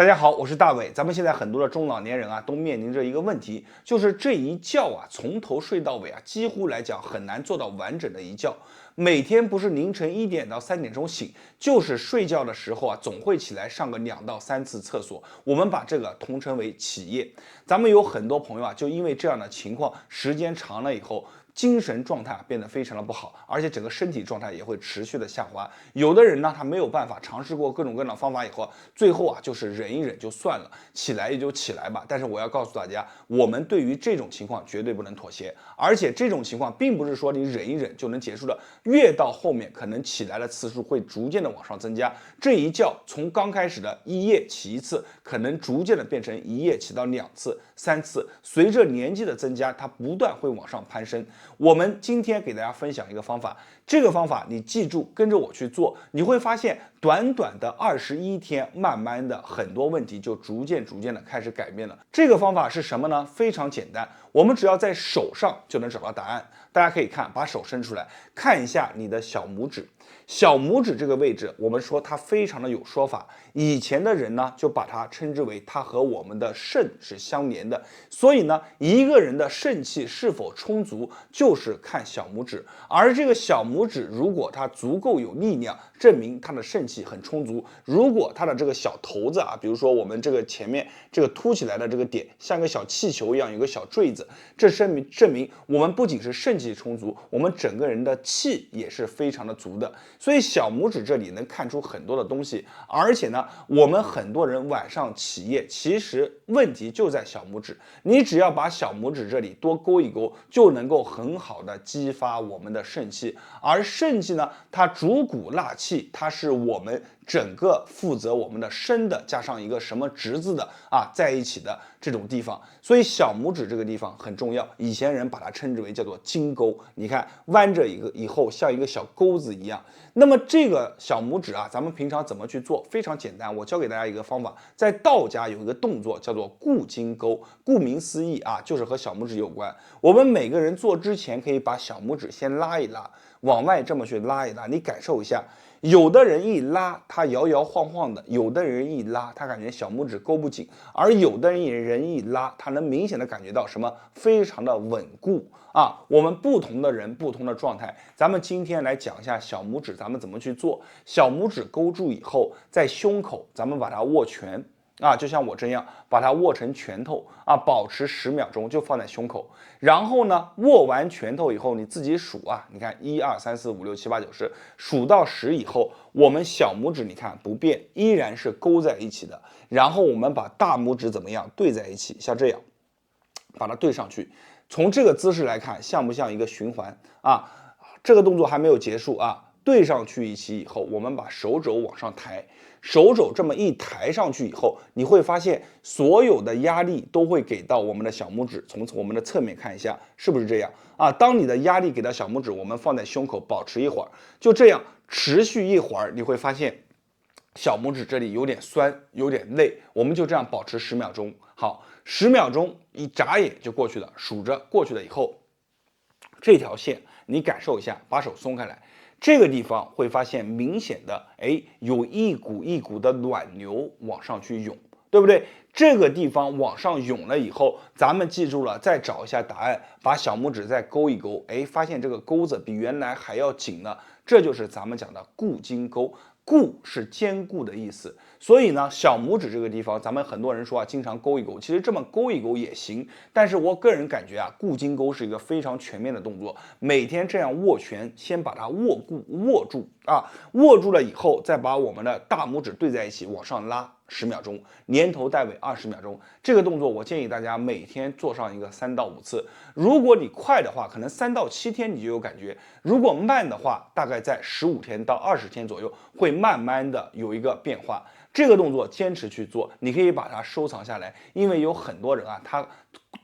大家好，我是大伟。咱们现在很多的中老年人啊，都面临着一个问题，就是这一觉啊，从头睡到尾啊，几乎来讲很难做到完整的一觉。每天不是凌晨1点到3点钟醒，就是睡觉的时候啊，总会起来上个2到3次厕所。我们把这个统称为起夜。咱们有很多朋友啊，就因为这样的情况，时间长了以后，精神状态变得非常的不好，而且整个身体状态也会持续的下滑。有的人呢，他没有办法，尝试过各种各样的方法以后，最后啊就是忍一忍就算了，起来也就起来吧。但是我要告诉大家，我们对于这种情况绝对不能妥协，而且这种情况并不是说你忍一忍就能结束的，越到后面可能起来的次数会逐渐的往上增加。这一觉从刚开始的1夜起1次，可能逐渐的变成1夜起到2次、3次，随着年纪的增加，它不断会往上攀升。我们今天给大家分享一个方法，这个方法你记住，跟着我去做，你会发现短短的21天，慢慢的很多问题就逐渐的开始改变了。这个方法是什么呢？非常简单，我们只要在手上就能找到答案。大家可以看，把手伸出来，看一下你的小拇指。小拇指这个位置，我们说它非常的有说法。以前的人呢，就把它称之为它和我们的肾是相连的。所以呢，一个人的肾气是否充足，就是看小拇指。而这个小拇指，如果它足够有力量，证明它的肾气很充足。如果它的这个小头子啊，比如说我们这个前面这个凸起来的这个点，像个小气球一样，有个小坠子，这证明我们不仅是肾气充足，我们整个人的气也是非常的足的。所以小拇指这里能看出很多的东西，而且呢，我们很多人晚上起夜，其实问题就在小拇指。你只要把小拇指这里多勾一勾，就能够很好的激发我们的肾气。而肾气呢，它主骨纳气，它是我们整个负责我们的身的，加上一个什么直字的啊在一起的这种地方。所以小拇指这个地方很重要，以前人把它称之为叫做金钩。你看弯着一个以后像一个小钩子一样。那么这个小拇指啊，咱们平常怎么去做？非常简单，我教给大家一个方法，在道家有一个动作叫做固金钩，顾名思义啊，就是和小拇指有关。我们每个人做之前可以把小拇指先拉一拉，往外这么去拉一拉，你感受一下。有的人一拉，他摇摇晃晃的；有的人一拉，他感觉小拇指勾不紧；而有的人一拉，他能明显的感觉到什么？非常的稳固啊！我们不同的人，不同的状态，咱们今天来讲一下小拇指，咱们怎么去做。小拇指勾住以后，在胸口，咱们把它握拳。啊，就像我这样，把它握成拳头啊，保持10秒钟，就放在胸口。然后呢，握完拳头以后，你自己数啊，你看1、2、3、4、5、6、7、8、9、10，数到10以后，我们小拇指你看不变，依然是勾在一起的。然后我们把大拇指怎么样对在一起，像这样，把它对上去。从这个姿势来看，像不像一个循环啊？这个动作还没有结束啊。对上去一起以后，我们把手肘往上抬，手肘这么一抬上去以后，你会发现所有的压力都会给到我们的小拇指。从我们的侧面看一下，是不是这样啊？当你的压力给到小拇指，我们放在胸口保持一会儿，就这样持续一会儿，你会发现小拇指这里有点酸，有点累，我们就这样保持10秒钟。好，10秒钟一眨眼就过去了，数着过去了以后，这条线你感受一下，把手松开来。这个地方会发现明显的，有一股一股的暖流往上去涌，对不对？这个地方往上涌了以后，咱们记住了，再找一下答案，把小拇指再勾一勾，发现这个钩子比原来还要紧了，这就是咱们讲的固金钩。固是坚固的意思，所以呢，小拇指这个地方，咱们很多人说啊，经常勾一勾，其实这么勾一勾也行。但是我个人感觉啊，固金钩是一个非常全面的动作，每天这样握拳，先把它握住啊，握住了以后，再把我们的大拇指对在一起，往上拉10秒钟，连头带尾20秒钟。这个动作我建议大家每天做上一个3到5次。如果你快的话，可能3到7天你就有感觉；如果慢的话，大概在15天到20天左右，会慢慢的有一个变化。这个动作坚持去做，你可以把它收藏下来，因为有很多人啊，他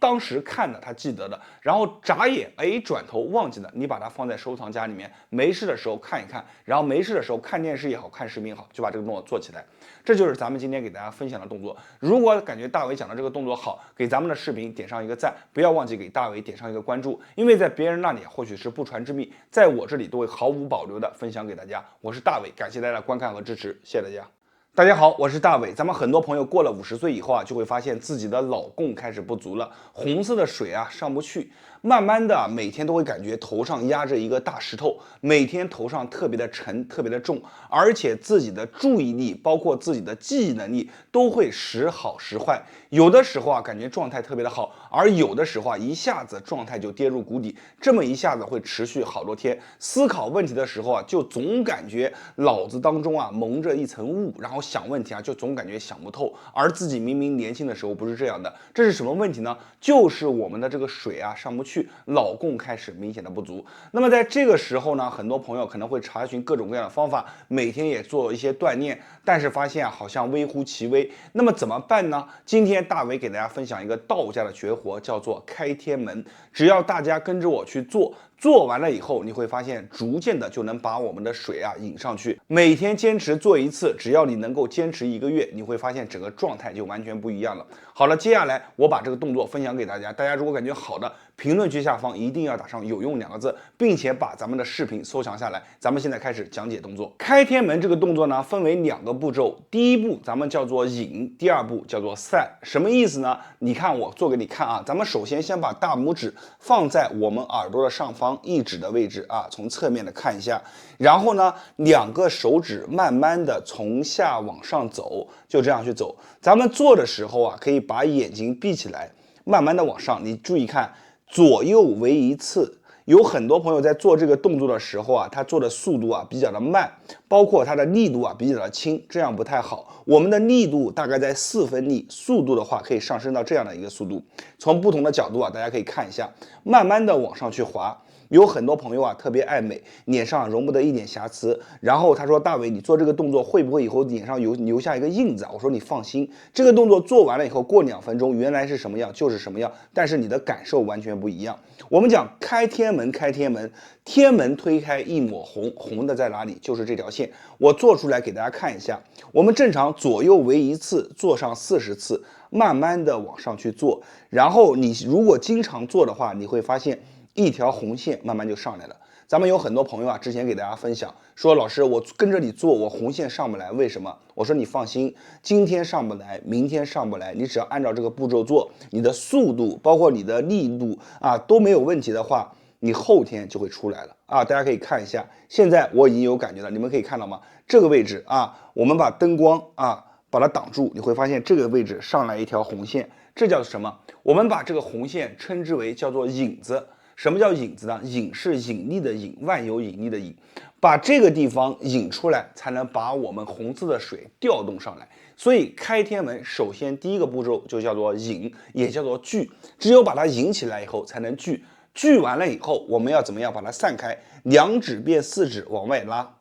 当时看的他记得的，然后眨眼转头忘记了，你把它放在收藏夹里面，没事的时候看一看，然后没事的时候看电视也好，看视频也好，就把这个动作做起来。这就是咱们今天给大家分享的动作。如果感觉大伟讲的这个动作好，给咱们的视频点上一个赞，不要忘记给大伟点上一个关注，因为在别人那里或许是不传之秘，在我这里都会毫无保留的分享给大家。我是大伟，感谢大家的观看和支持，谢谢大家。大家好，我是大伟。咱们很多朋友过了50岁以后啊，就会发现自己的老供开始不足了，红色的水啊上不去，慢慢的每天都会感觉头上压着一个大石头，每天头上特别的沉，特别的重，而且自己的注意力，包括自己的记忆能力都会时好时坏。有的时候啊，感觉状态特别的好，而有的时候啊，一下子状态就跌入谷底，这么一下子会持续好多天。思考问题的时候啊，就总感觉脑子当中啊蒙着一层雾，然后想问题啊就总感觉想不透，而自己明明年轻的时候不是这样的，这是什么问题呢？就是我们的这个水啊上不去，脑供开始明显的不足。那么在这个时候呢，很多朋友可能会查询各种各样的方法，每天也做一些锻炼，但是发现啊好像微乎其微。那么怎么办呢？今天大伟给大家分享一个道家的绝活，叫做开天门。只要大家跟着我去做，做完了以后，你会发现逐渐的就能把我们的水啊引上去。每天坚持做一次，只要你能够坚持1个月，你会发现整个状态就完全不一样了。好了，接下来我把这个动作分享给大家，大家如果感觉好的，评论区下方一定要打上有用2个字，并且把咱们的视频收藏下来。咱们现在开始讲解动作。开天门这个动作呢，分为2个步骤，第一步咱们叫做引，第2步叫做散。什么意思呢？你看我做给你看啊，咱们首先先把大拇指放在我们耳朵的上方1指的位置啊，从侧面的看一下，然后呢，2个手指慢慢的从下往上走，就这样去走。咱们做的时候啊，可以把眼睛闭起来，慢慢的往上。你注意看，左右为1次。有很多朋友在做这个动作的时候啊，他做的速度啊比较的慢，包括它的力度啊比较的轻，这样不太好。我们的力度大概在4分力，速度的话可以上升到这样的一个速度。从不同的角度啊，大家可以看一下，慢慢的往上去滑。有很多朋友啊特别爱美，脸上容不得一点瑕疵，然后他说大伟，你做这个动作会不会以后脸上留下一个印子啊？我说你放心，这个动作做完了以后，过2分钟原来是什么样就是什么样，但是你的感受完全不一样。我们讲开天门，开天门，天门推开一抹红，红的在哪里？就是这条线。我做出来给大家看一下，我们正常左右为1次，做上40次，慢慢的往上去做，然后你如果经常做的话，你会发现一条红线慢慢就上来了。咱们有很多朋友啊，之前给大家分享说，老师我跟着你做，我红线上不来，为什么？我说你放心，今天上不来，明天上不来，你只要按照这个步骤做，你的速度包括你的力度啊都没有问题的话，你后天就会出来了啊！大家可以看一下，现在我已经有感觉了，你们可以看到吗？这个位置啊，我们把灯光啊把它挡住，你会发现这个位置上来一条红线，这叫什么？我们把这个红线称之为叫做引子。什么叫引子呢？引是引力的引，万有引力的引，把这个地方引出来，才能把我们红色的水调动上来。所以开天门首先第一个步骤就叫做引，也叫做聚，只有把它引起来以后才能聚。聚完了以后，我们要怎么样把它散开？2指变4指往外拉，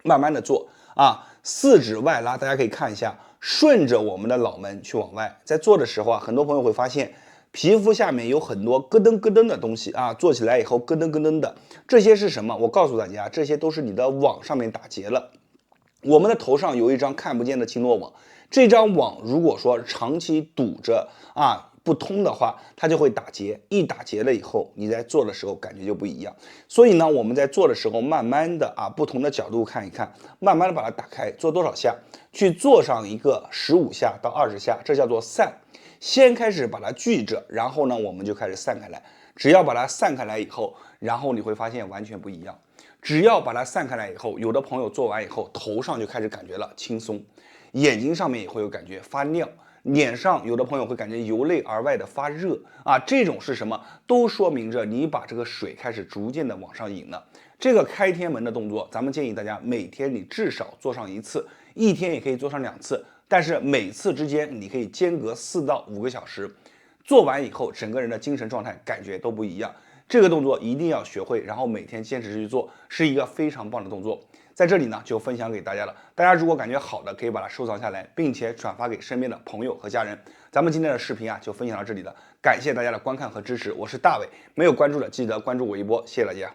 慢慢的做啊，4指外拉，大家可以看一下，顺着我们的脑门去往外。在做的时候啊，很多朋友会发现皮肤下面有很多咯噔咯噔的东西啊，做起来以后咯噔咯噔的，这些是什么？我告诉大家，这些都是你的网上面打结了。我们的头上有一张看不见的经络网，这张网如果说长期堵着啊不通的话，它就会打结，一打结了以后，你在做的时候感觉就不一样。所以呢，我们在做的时候，慢慢的啊，不同的角度看一看，慢慢的把它打开，做多少下，去做上一个15下到20下，这叫做散。先开始把它聚着，然后呢，我们就开始散开来。只要把它散开来以后，然后你会发现完全不一样。只要把它散开来以后，有的朋友做完以后，头上就开始感觉了轻松，眼睛上面也会有感觉发亮。脸上有的朋友会感觉由内而外的发热啊，这种是什么？都说明着你把这个水开始逐渐的往上引了。这个开天门的动作，咱们建议大家每天你至少做上1次，一天也可以做上2次，但是每次之间你可以间隔4到5个小时。做完以后，整个人的精神状态感觉都不一样。这个动作一定要学会，然后每天坚持去做，是一个非常棒的动作。在这里呢，就分享给大家了。大家如果感觉好的，可以把它收藏下来，并且转发给身边的朋友和家人。咱们今天的视频啊，就分享到这里了。感谢大家的观看和支持，我是大伟。没有关注的，记得关注我一波，谢谢大家。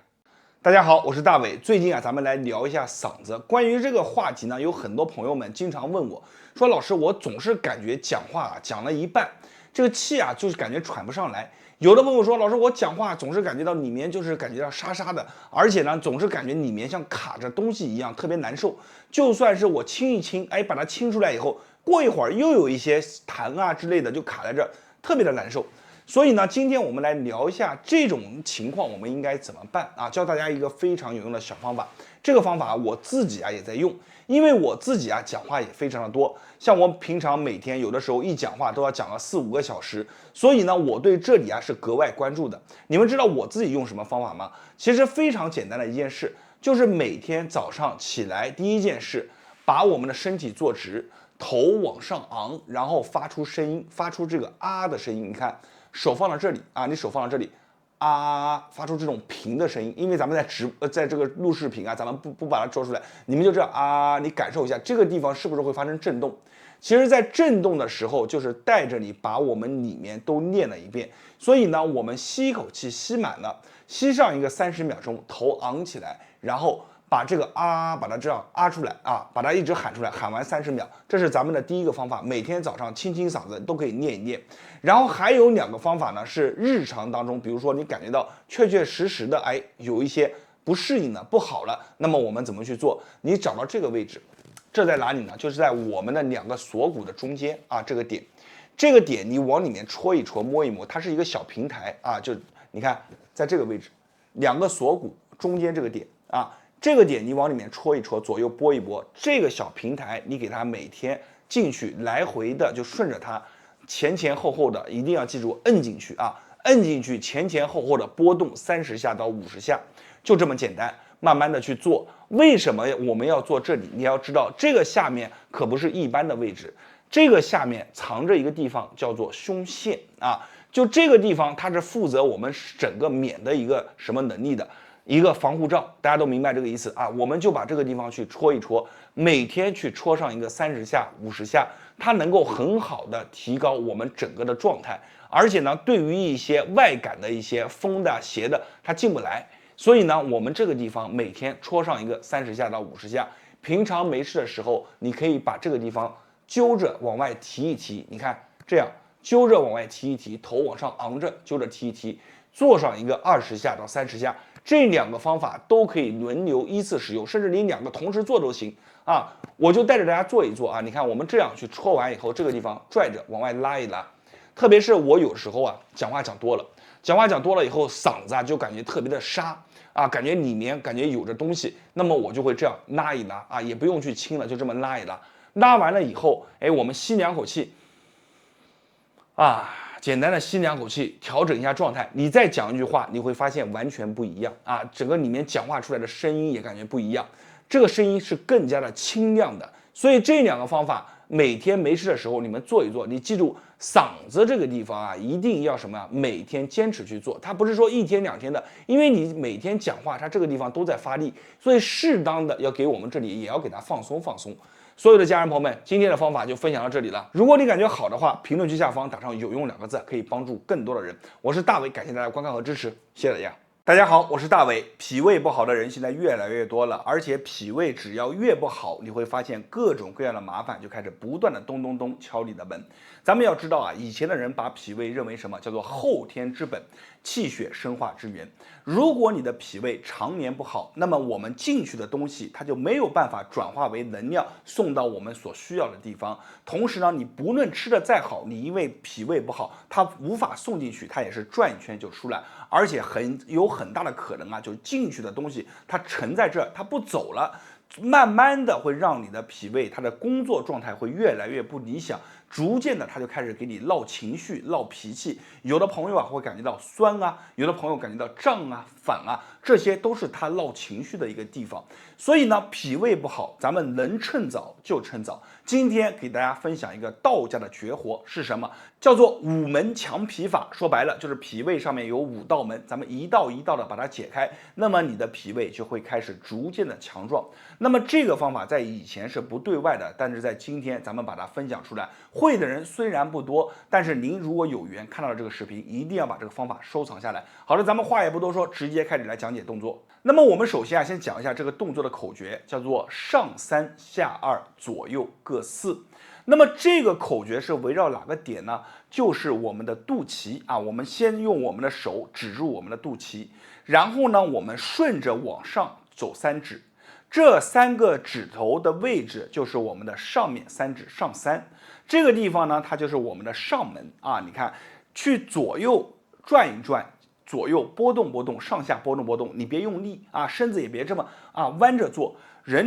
大家好，我是大伟。最近啊，咱们来聊一下嗓子。关于这个话题呢，有很多朋友们经常问我说：“老师，我总是感觉讲话啊讲了一半，这个气啊就是感觉喘不上来。有的朋友说，老师，我讲话总是感觉到里面就是感觉到沙沙的，而且呢，总是感觉里面像卡着东西一样，特别难受。就算是我清一清，哎，把它清出来以后，过一会儿又有一些痰啊之类的就卡在这儿，特别的难受。所以呢，今天我们来聊一下这种情况，我们应该怎么办啊？教大家一个非常有用的小方法。这个方法我自己也在用，因为我自己讲话也非常的多，像我平常每天有的时候一讲话都要讲了4-5个小时，所以呢，我对这里是格外关注的。你们知道我自己用什么方法吗？其实非常简单的一件事，就是每天早上起来第一件事，把我们的身体坐直，头往上昂，然后发出声音，发出这个啊的声音。你看。手放到这里啊，你手放到这里，啊，发出这种平的声音。因为咱们在这个录视频啊，咱们不把它说出来，你们就这样啊，你感受一下这个地方是不是会发生震动？其实，在震动的时候，就是带着你把我们里面都念了一遍。所以呢，我们吸一口气，吸满了，吸上一个30秒钟，头昂起来，然后。把这个啊，把它这样啊出来啊，把它一直喊出来，喊完30秒，这是咱们的第一个方法。每天早上清清嗓子都可以念一念。然后还有2个方法呢，是日常当中，比如说你感觉到确实的，哎，有一些不适应了，不好了，那么我们怎么去做？你找到这个位置，这在哪里呢？就是在我们的2个锁骨的中间啊，这个点，这个点你往里面戳一戳，摸一摸，它是一个小平台啊，就你看在这个位置，2个锁骨中间这个点啊。这个点你往里面戳一戳，左右拨一拨，这个小平台你给它每天进去来回的就顺着它前后的，一定要记住摁进去啊，摁进去前后的波动30下到50下，就这么简单，慢慢的去做。为什么我们要做这里？你要知道这个下面可不是一般的位置，这个下面藏着一个地方叫做胸腺啊，就这个地方它是负责我们整个免的一个什么能力的。一个防护罩，大家都明白这个意思啊？我们就把这个地方去戳一戳，每天去戳上一个30下、50下，它能够很好的提高我们整个的状态，而且呢，对于一些外感的一些风的、邪的，它进不来。所以呢，我们这个地方每天戳上一个30下到50下，平常没事的时候，你可以把这个地方揪着往外提一提，你看这样揪着往外提一提，头往上昂着，揪着提一提，做上一个20下到30下。这2个方法都可以轮流依次使用，甚至你2个同时做都行啊！我就带着大家做一做啊！你看我们这样去戳完以后，这个地方拽着往外拉一拉，特别是我有时候讲话讲多了以后，嗓子就感觉特别的沙啊，感觉里面感觉有着东西，那么我就会这样拉一拉啊，也不用去清了，就这么拉一拉，拉完了以后，哎，我们吸2口气啊。简单的吸2口气，调整一下状态。你再讲一句话，你会发现完全不一样啊！整个里面讲话出来的声音也感觉不一样，这个声音是更加的清亮的。所以这2个方法，每天没事的时候你们做一做。你记住，嗓子这个地方啊，一定要什么？每天坚持去做。它不是说1天2天的，因为你每天讲话，它这个地方都在发力，所以适当的要给我们这里也要给它放松放松。所有的家人朋友们，今天的方法就分享到这里了。如果你感觉好的话，评论区下方打上有用2个字，可以帮助更多的人。我是大伟，感谢大家观看和支持，谢谢大家。大家好，我是大伟。脾胃不好的人现在越来越多了，而且脾胃只要越不好，你会发现各种各样的麻烦就开始不断的咚咚咚敲你的门。咱们要知道啊，以前的人把脾胃认为什么叫做后天之本，气血生化之源。如果你的脾胃常年不好，那么我们进去的东西它就没有办法转化为能量送到我们所需要的地方。同时呢，你不论吃的再好，你因为脾胃不好，它无法送进去，它也是转一圈就出来，而且有很大的可能啊，就进去的东西它沉在这儿，它不走了。慢慢的会让你的脾胃它的工作状态会越来越不理想，逐渐的它就开始给你闹情绪、闹脾气。有的朋友会感觉到酸啊，有的朋友感觉到胀啊、反啊，这些都是他闹情绪的一个地方。所以呢，脾胃不好，咱们能趁早就趁早。今天给大家分享一个道家的绝活是什么？叫做5门强脾法。说白了就是脾胃上面有5道门，咱们一道一道的把它解开，那么你的脾胃就会开始逐渐的强壮。那么这个方法在以前是不对外的，但是在今天咱们把它分享出来，会的人虽然不多，但是您如果有缘看到了这个视频，一定要把这个方法收藏下来。好的，咱们话也不多说，直接开始来讲解动作。那么我们首先先讲一下这个动作的口诀，叫做上3下2左右各4。那么这个口诀是围绕哪个点呢？就是我们的肚脐啊，我们先用我们的手指住我们的肚脐，然后呢，我们顺着往上走3指，这3个指头的位置就是我们的上面3指上3，这个地方呢，它就是我们的上门啊。你看，去左右转一转，左右拨动拨动，上下拨动拨动，你别用力啊，身子也别这么弯着做。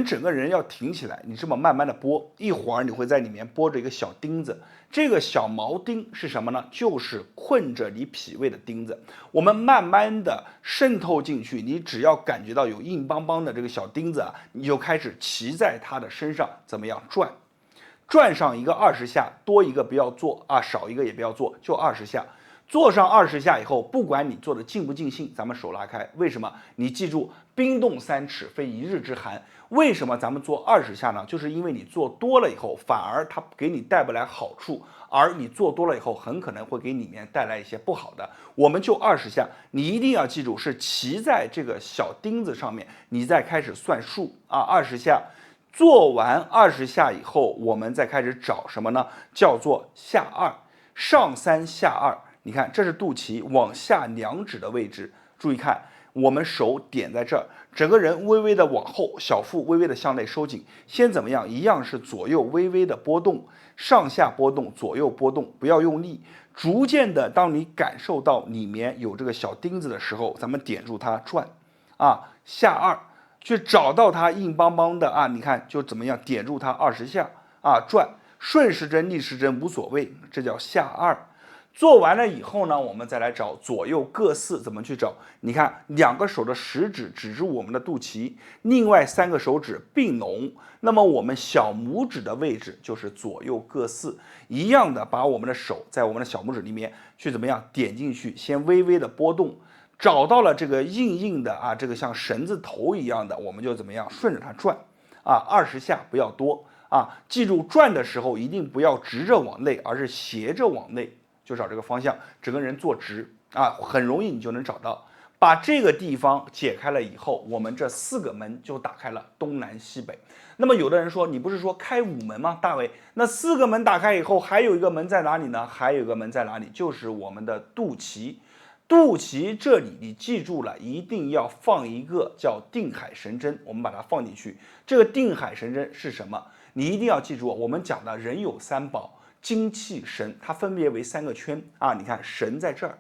整个人要挺起来，你这么慢慢的拨，一会儿你会在里面拨着一个小钉子，这个小毛钉是什么呢？就是困着你脾胃的钉子。我们慢慢的渗透进去，你只要感觉到有硬邦邦的这个小钉子啊，你就开始骑在它的身上，怎么样转？转上一个20下，多一个不要做啊，少一个也不要做，就20下。做上20下以后，不管你做的尽不尽兴，咱们手拉开。为什么？你记住，冰冻3尺非一日之寒。为什么咱们做20下呢？就是因为你做多了以后，反而它给你带不来好处，而你做多了以后，很可能会给里面带来一些不好的。我们就20下，你一定要记住，是骑在这个小钉子上面，你再开始算数啊，20下。做完20下以后，我们再开始找什么呢？叫做下2，上3下2。你看，这是肚脐往下2指的位置，注意看，我们手点在这儿，整个人微微的往后，小腹微微的向内收紧。先怎么样？一样是左右微微的波动，上下波动，左右波动，不要用力。逐渐的，当你感受到里面有这个小钉子的时候，咱们点住它转，下2，去找到它硬邦邦的啊，你看就怎么样？点住它20下转，顺时针逆时针无所谓，这叫下2。做完了以后呢，我们再来找左右各4，怎么去找？你看，2个手的食指指住我们的肚脐，另外3个手指并拢，那么我们小拇指的位置就是左右各4，一样的把我们的手在我们的小拇指里面去怎么样点进去，先微微的拨动，找到了这个硬硬的这个像绳子头一样的，我们就怎么样顺着它转20下不要多记住转的时候一定不要直着往内，而是斜着往内。就找这个方向，整个人坐直很容易你就能找到。把这个地方解开了以后，我们这4个门就打开了，东南西北。那么有的人说，你不是说开5门吗？大伟，那4个门打开以后，还有一个门在哪里呢？还有一个门在哪里？就是我们的肚脐。肚脐这里你记住了，一定要放一个叫定海神针，我们把它放进去。这个定海神针是什么？你一定要记住，我们讲的人有3宝。精气神，它分别为3个圈你看神在这儿，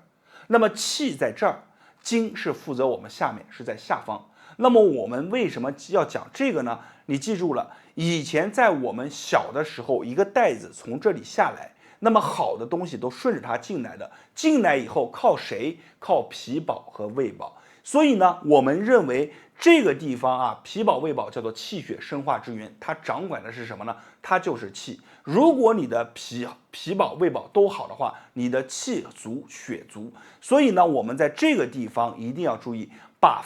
那么气在这儿，精是负责我们下面，是在下方。那么我们为什么要讲这个呢？你记住了，以前在我们小的时候，一个袋子从这里下来，那么好的东西都顺着它进来的，进来以后靠谁？靠脾宝和胃宝。所以呢，我们认为这个地方脾宝胃宝叫做气血生化之源，它掌管的是什么呢？它就是气。如果你的脾宝胃宝都好的话，你的气足血足。所以呢，我们在这个地方一定要注意，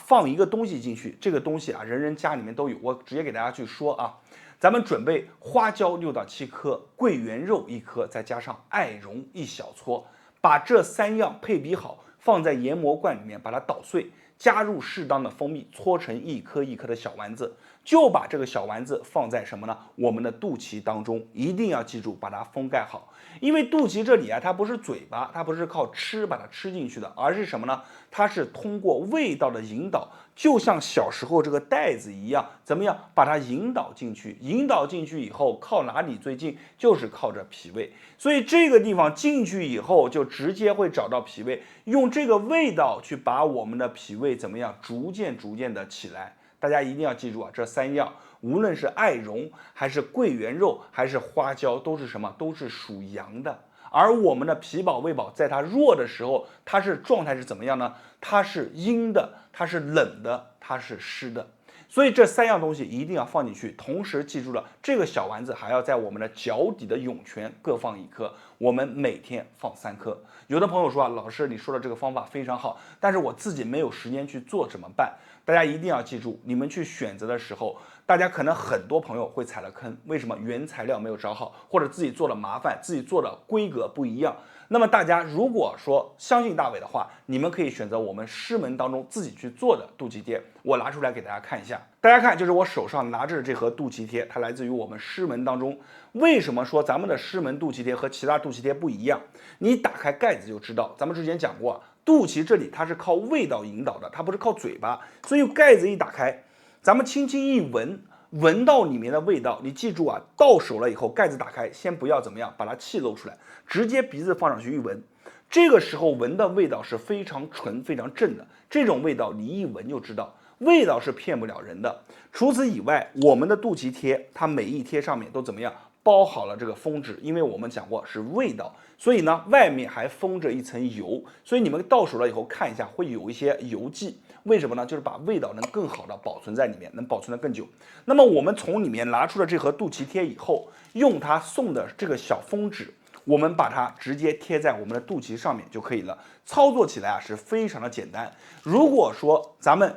放一个东西进去。这个东西人人家里面都有，我直接给大家去说咱们准备花椒6到7颗，桂圆肉1颗，再加上艾绒1小撮，把这3样配比好，放在研磨罐里面，把它捣碎。加入适当的蜂蜜，搓成1颗1颗的小丸子，就把这个小丸子放在什么呢？我们的肚脐当中，一定要记住把它封盖好。因为肚脐这里它不是嘴巴，它不是靠吃把它吃进去的，而是什么呢？它是通过味道的引导，就像小时候这个袋子一样，怎么样把它引导进去？引导进去以后，靠哪里最近？就是靠着脾胃。所以这个地方进去以后，就直接会找到脾胃，用这个味道去把我们的脾胃怎么样逐渐的起来。大家一定要记住这3样，无论是艾绒还是桂圆肉还是花椒，都是什么？都是属阳的。而我们的脾宝胃宝在它弱的时候，它是状态是怎么样呢？它是阴的，它是冷的，它是湿的。所以这3样东西一定要放进去，同时记住了，这个小丸子还要在我们的脚底的涌泉各放1颗，我们每天放3颗。有的朋友说老师你说的这个方法非常好，但是我自己没有时间去做怎么办？大家一定要记住，你们去选择的时候，大家可能很多朋友会踩了坑，为什么？原材料没有找好，或者自己做的麻烦，自己做的规格不一样。那么大家如果说相信大伟的话，你们可以选择我们师门当中自己去做的肚脐贴，我拿出来给大家看一下。大家看，就是我手上拿着这盒肚脐贴，它来自于我们师门当中。为什么说咱们的师门肚脐贴和其他肚脐贴不一样？你打开盖子就知道，咱们之前讲过，肚脐这里它是靠味道引导的，它不是靠嘴巴，所以盖子一打开，咱们轻轻一闻。闻到里面的味道，你记住啊，到手了以后，盖子打开，先不要怎么样，把它气露出来，直接鼻子放上去一闻，这个时候闻的味道是非常纯、非常正的，这种味道你一闻就知道，味道是骗不了人的。除此以外，我们的肚脐贴，它每一贴上面都怎么样？包好了这个封纸，因为我们讲过是味道，所以呢，外面还封着一层油，所以你们到手了以后看一下，会有一些油迹。为什么呢？就是把味道能更好的保存在里面，能保存的更久。那么我们从里面拿出了这盒肚脐贴以后，用它送的这个小封纸，我们把它直接贴在我们的肚脐上面就可以了。操作起来啊是非常的简单。如果说咱们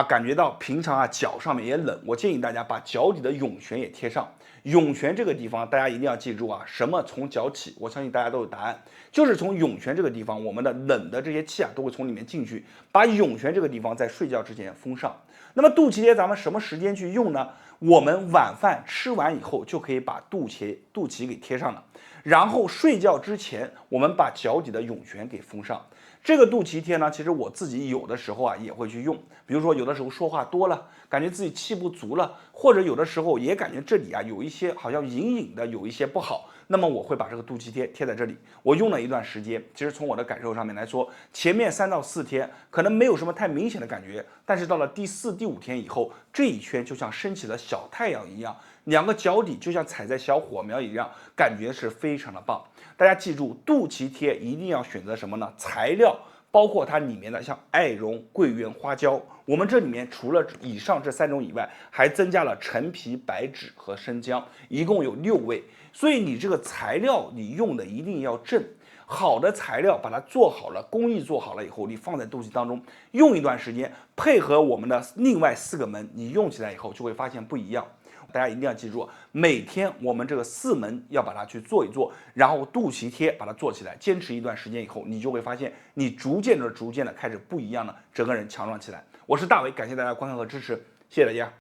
感觉到平常脚上面也冷，我建议大家把脚底的涌泉也贴上。涌泉这个地方大家一定要记住什么从脚起？我相信大家都有答案，就是从涌泉这个地方，我们的冷的这些气都会从里面进去，把涌泉这个地方在睡觉之前封上。那么肚脐贴咱们什么时间去用呢？我们晚饭吃完以后就可以把肚脐给贴上了，然后睡觉之前我们把脚底的涌泉给封上。这个肚脐贴呢，其实我自己有的时候也会去用，比如说有的时候说话多了，感觉自己气不足了，或者有的时候也感觉这里有一些好像隐隐的有一些不好，那么我会把这个肚脐贴贴在这里。我用了一段时间，其实从我的感受上面来说，前面3到4天可能没有什么太明显的感觉，但是到了第4、第5天以后，这一圈就像升起了小太阳一样，两个脚底就像踩在小火苗一样，感觉是非常的棒。大家记住，肚脐贴一定要选择什么呢？材料包括它里面的像艾绒、桂圆、花椒。我们这里面除了以上这3种以外，还增加了陈皮、白芷和生姜，一共有6味。所以你这个材料你用的一定要正，好的材料把它做好了，工艺做好了以后，你放在肚脐当中用一段时间，配合我们的另外4个门，你用起来以后就会发现不一样。大家一定要记住，每天我们这个4门要把它去做一做，然后肚脐贴把它做起来，坚持一段时间以后，你就会发现你逐渐的开始不一样了，整个人强壮起来。我是大伟，感谢大家观看和支持，谢谢大家。